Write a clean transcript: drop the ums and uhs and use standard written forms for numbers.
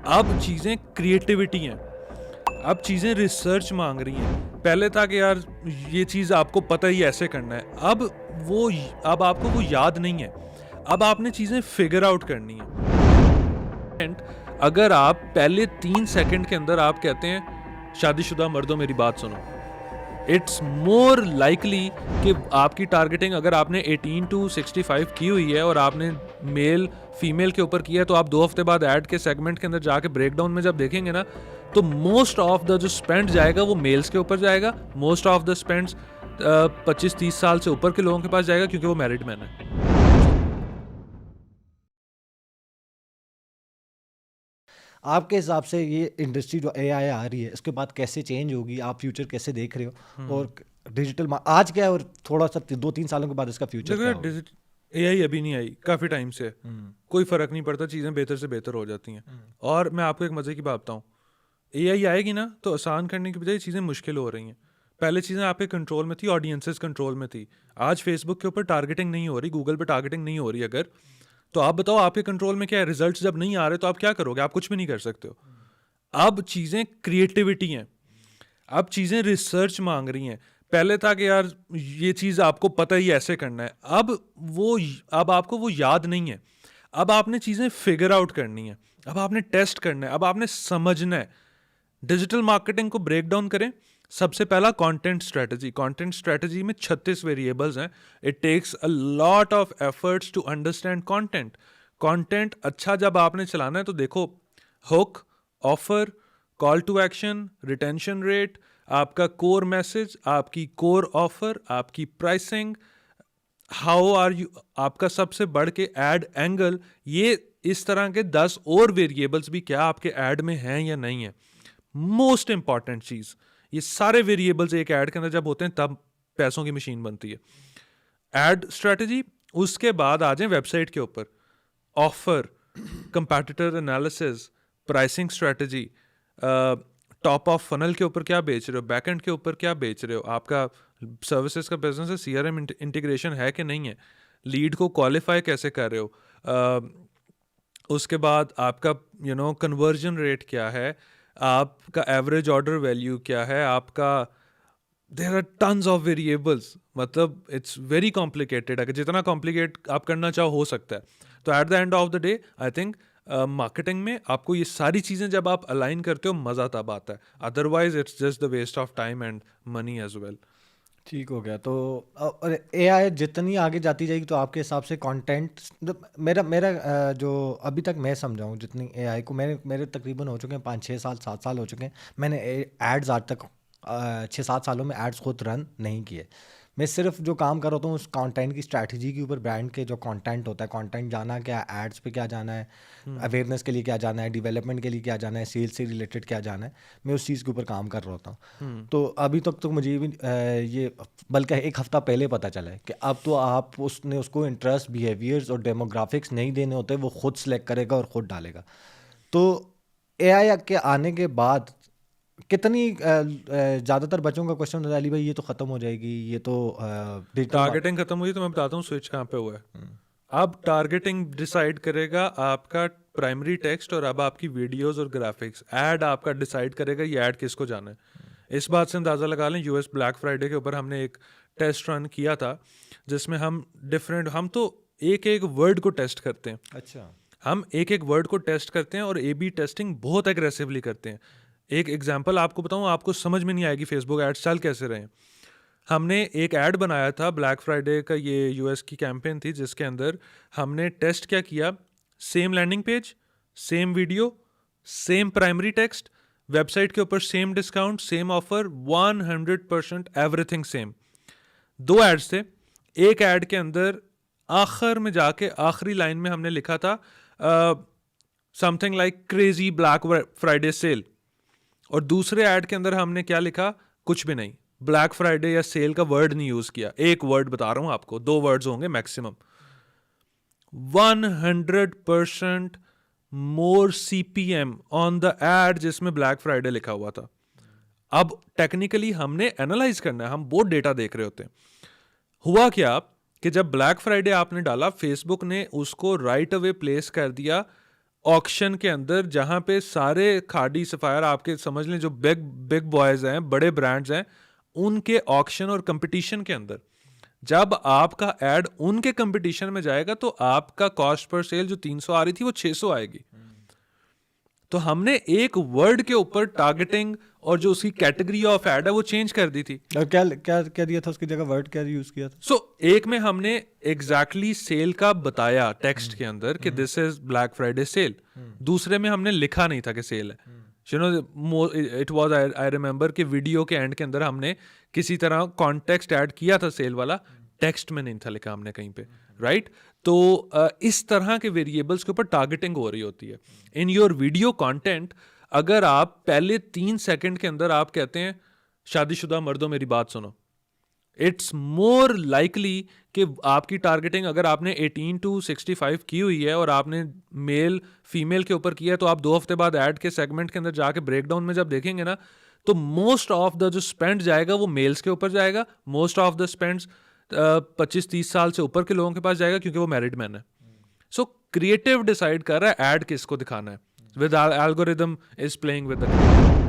अब चीज़ें क्रिएटिविटी हैं, अब चीज़ें रिसर्च मांग रही हैं। पहले था कि यार ये चीज़ आपको पता ही ऐसे करना है, अब आपको वो याद नहीं है, अब आपने चीज़ें फिगर आउट करनी है। अगर आप पहले 3 सेकंड के अंदर आप कहते हैं शादीशुदा मर्दों मेरी बात सुनो, इट्स मोर लाइकली कि आपकी टारगेटिंग अगर आपने 18 to 65 की हुई है और आपने मेल फीमेल के ऊपर किया है, तो आप 2 हफ्ते बाद ऐड के सेगमेंट के अंदर जाके ब्रेकडाउन में जब देखेंगे ना, तो मोस्ट ऑफ द जो स्पेंड जाएगा वो मेल्स के ऊपर जाएगा, मोस्ट ऑफ द स्पेंड 25-30 साल से ऊपर के लोगों के पास जाएगा, क्योंकि वो मैरिड मैन है। आपके हिसाब से ये इंडस्ट्री जो एआई आ रही है इसके बाद कैसे चेंज होगी, आप फ्यूचर कैसे देख रहे हो, और डिजिटल आज क्या है और थोड़ा सा 2-3 सालों के बाद इसका फ्यूचर क्या होगा? एआई अभी नहीं आई, काफ़ी टाइम से कोई फ़र्क नहीं पड़ता, चीज़ें बेहतर से बेहतर हो जाती हैं। और मैं आपको एक मज़े की बात बताऊँ, एआई आएगी ना तो आसान करने की बजाय चीज़ें मुश्किल हो रही हैं। पहले चीज़ें आपके कंट्रोल में थी, ऑडियंसेस कंट्रोल में थी। आज फेसबुक के ऊपर टारगेटिंग नहीं हो रही, गूगल पे टारगेटिंग नहीं हो रही, अगर तो आप बताओ आपके कंट्रोल में क्या है? रिजल्ट्स जब नहीं आ रहे तो आप क्या करोगे? आप कुछ भी नहीं कर सकते हो। अब चीज़ें क्रिएटिविटी हैं, अब चीज़ें रिसर्च मांग रही हैं। पहले था कि यार ये चीज़ आपको पता ही ऐसे करना है, अब आपको वो याद नहीं है, अब आपने चीज़ें फिगर आउट करनी है, अब आपने टेस्ट करना है, अब आपने समझना है। डिजिटल मार्केटिंग को ब्रेक डाउन करें। सबसे पहला कंटेंट स्ट्रेटजी। कंटेंट स्ट्रेटजी में 36 वेरिएबल्स हैं। It takes a lot of efforts to understand content. Content अच्छा जब आपने चलाना है तो देखो, hook, offer, call to action, retention rate, आपका कोर मैसेज, आपकी कोर ऑफर, आपकी प्राइसिंग, हाउ आर यू, आपका सबसे बढ़ के एड एंगल, ये इस तरह के 10 और वेरिएबल्स भी क्या आपके एड में हैं या नहीं है। मोस्ट इंपॉर्टेंट चीज, ये सारे वेरिएबल्स एक ऐड के अंदर जब होते हैं तब पैसों की मशीन बनती है। एड स्ट्रेटजी, उसके बाद आ जाए वेबसाइट के ऊपर, offer, competitor analysis, pricing strategy, top of funnel के ऊपर क्या बेच रहे हो, बैकएंड के ऊपर क्या बेच रहे हो, आपका सर्विसेज का बिजनेस है, सीआरएम इंटीग्रेशन है कि नहीं है, लीड को क्वालिफाई कैसे कर रहे हो, उसके बाद आपका कन्वर्जन रेट क्या है, आपका एवरेज ऑर्डर वैल्यू क्या है, आपका there are tons of variables. मतलब इट्स वेरी कॉम्प्लिकेटेड, अगर जितना कॉम्प्लिकेट आप करना चाहो हो सकता है। तो at the end of the day I think marketing में आपको ये सारी चीज़ें जब आप अलाइन करते हो मज़ा तब आता है, otherwise it's just the waste of time and money as well. ठीक हो गया। तो और एआई जितनी आगे जाती जाएगी तो आपके हिसाब से कंटेंट, मेरा मेरा जो अभी तक मैं समझाऊँ जितनी एआई को, मेरे तकरीबन हो चुके हैं 5-6 साल 7 साल हो चुके हैं। मैंने एड्स आज तक 6-7 सालों में एड्स खुद रन नहीं किए। मैं सिर्फ जो काम कर रहा हूँ उस कंटेंट की स्ट्रैटेजी के ऊपर, ब्रांड के जो कंटेंट होता है, कंटेंट जाना क्या, एड्स पे क्या जाना है, अवेयरनेस के लिए क्या जाना है, डेवलपमेंट के लिए क्या जाना है, सेल्स से रिलेटेड क्या जाना है, मैं उस चीज़ के ऊपर काम कर रहा होता हूँ। तो अभी तक तो मुझे भी ये बल्कि 1 हफ्ता पहले पता चला है कि अब तो आप उसको इंटरेस्ट, बिहेवियर्स और डेमोग्राफिक्स नहीं देने होते, वो खुद सेलेक्ट करेगा और खुद डालेगा। तो एआई के आने के बाद कितनी ज़्यादातर बच्चों का क्वेश्चन होता है, अली भाई ये तो ख़त्म हो जाएगी, ये तो डिजिटल टारगेटिंग खत्म हुई तो मैं बताता हूँ स्विच कहाँ पे हुआ है। अब टारगेटिंग डिसाइड करेगा आपका प्राइमरी टेक्स्ट और अब आपकी वीडियोस और ग्राफिक्स। ऐड आपका डिसाइड करेगा ये ऐड किसको जाना है। इस बात से अंदाज़ा लगा लें, यूएस ब्लैक फ्राइडे के ऊपर हमने एक टेस्ट रन किया था जिसमें हम तो एक एक वर्ड को टेस्ट करते हैं। अच्छा। हम एक एक वर्ड को टेस्ट करते हैं और ए बी टेस्टिंग बहुत एग्रेसिवली करते हैं। एक एग्जांपल आपको बताऊं, आपको समझ में नहीं आएगी फेसबुक एड्स चल कैसे रहे हैं। हमने एक ऐड बनाया था ब्लैक फ्राइडे का, ये यूएस की कैंपेन थी जिसके अंदर हमने टेस्ट क्या किया, same landing page, same video, same primary text, website के ऊपर same discount, same offer, 100% everything same. 2 ads थे। एक ऐड के अंदर आखिर में जाके आखिरी लाइन में हमने लिखा था something like crazy black Friday sale, और दूसरे ऐड के अंदर हमने क्या लिखा, कुछ भी नहीं, ब्लैक फ्राइडे या सेल का वर्ड नहीं यूज किया। एक वर्ड बता रहा हूं आपको, 2 वर्ड्स होंगे maximum. 100% more CPM on the ad जिसमें ब्लैक फ्राइडे लिखा हुआ था। अब टेक्निकली हमने एनालाइज करना है, हम बहुत डेटा देख रहे होते हैं। हुआ क्या कि जब ब्लैक फ्राइडे आपने डाला, फेसबुक ने उसको राइट अवे प्लेस कर दिया ऑक्शन के अंदर जहां पे सारे खाड़ी सफायर आपके समझ लें जो बिग बॉयज हैं, बड़े ब्रांड्स हैं, उनके ऑक्शन और कंपटीशन के अंदर जब आपका एड उनके कंपटीशन में जाएगा तो आपका कॉस्ट पर सेल जो 300 आ रही थी वो 600 आएगी। तो हमने एक वर्ड के ऊपर टारगेटिंग और जो उसकी कैटेगरी ऑफ एड है वो चेंज कर दी थी। और क्या क्या क्या दिया था उसकी जगह, वर्ड क्या यूज किया था? सो एक में हमने एग्जैक्टली सेल का बताया टेक्स्ट के अंदर कि this is black Friday sale. दूसरे में हमने लिखा नहीं था कि सेल है। You know it was I remember कि वीडियो के एंड के अंदर हमने किसी तरह कॉन्टेक्स्ट ऐड किया था सेल वाला, टेक्स्ट में नहीं था लिखा हमने कहीं पे, राइट? तो इस तरह के वेरिएबल्स के ऊपर टारगेटिंग हो रही होती है इन योर वीडियो कंटेंट। अगर आप पहले 3 सेकंड के अंदर आप कहते हैं शादीशुदा मर्दों मेरी बात सुनो, इट्स मोर लाइकली कि आपकी टारगेटिंग अगर आपने 18 to 65 की हुई है और आपने मेल फीमेल के ऊपर किया है, तो आप 2 हफ्ते बाद ऐड के सेगमेंट के अंदर जाके ब्रेकडाउन में जब देखेंगे ना, तो मोस्ट ऑफ द जो स्पेंड जाएगा वो मेल्स के ऊपर जाएगा, मोस्ट ऑफ द स्पेंड्स 25-30 साल से ऊपर के लोगों के पास जाएगा क्योंकि वो मैरिड मैन है। सो क्रिएटिव डिसाइड कर रहा है ऐड किसको दिखाना है, with algorithm is playing with the